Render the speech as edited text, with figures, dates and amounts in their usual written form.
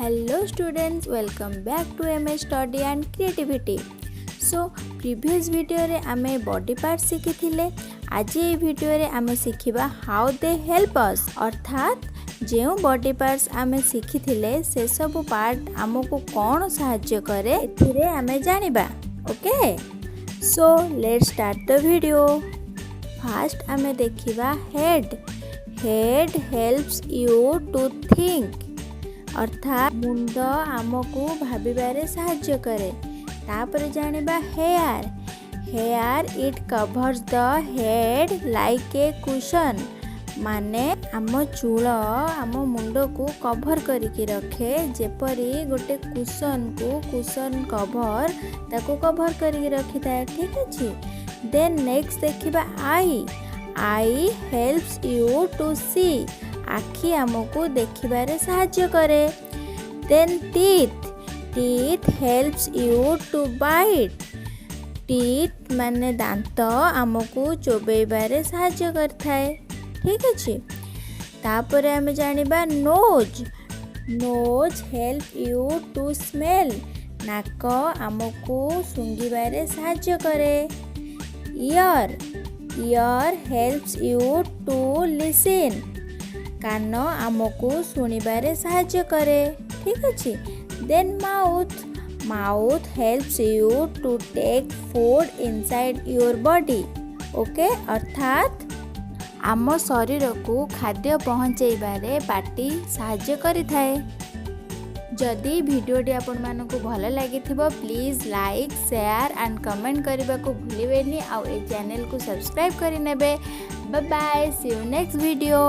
Hello students, welcome back to MS Study and Creativity. So previous video रे आमे body part शिखिथिले. आज ये video रे आमे शिखिबा how they help us. अर्थात जो body parts आमे शिखिथिले से सब part आमको कौन सहाय्य करे एथिरे आमे जानिबा. Okay? So let's start the video. First आमे देखिबा head. Head helps you to think. अर्थात मुंड आमको भाबिबारे साहाय्य करे. तापर जानिबा hair. Hair it covers the head like a cushion. माने आम चूल आम मुंड को कवर करिकी रखे जेपरी गोटे कुशन कवर ताको कवर करिकी रखी थाए. ठीक अछि. देन नेक्स्ट देखिबा eye. Eye helps you to see. आखि आमको देखिबारे साहाय्य करे. Then teeth. Teeth helps you to bite. Teeth माने दांत आमको चोबेबारे साहाय्य करथाए. ठीक अछि. तापरे आमे जानिबा nose. Nose help you to smell. नाक आमको सुंगिबारे साहाय्य करे. Ear. Ear helps you to listen. कान आमको सुनिबारे साहाय्य करे. ठीक अछि. Then mouth. Mouth helps you to take food inside your body. Okay. अर्थात आम शरीर को खाद्य पहुँचाइबारे पाटी साहाय्य करिथाए. जदि वीडियोटी आपण मानकु भल लागिथिबो please like share and comment करबा को भूलिबेनी. आ ए चैनल को सब्सक्राइब करि नेबे. Bye bye. See you next video.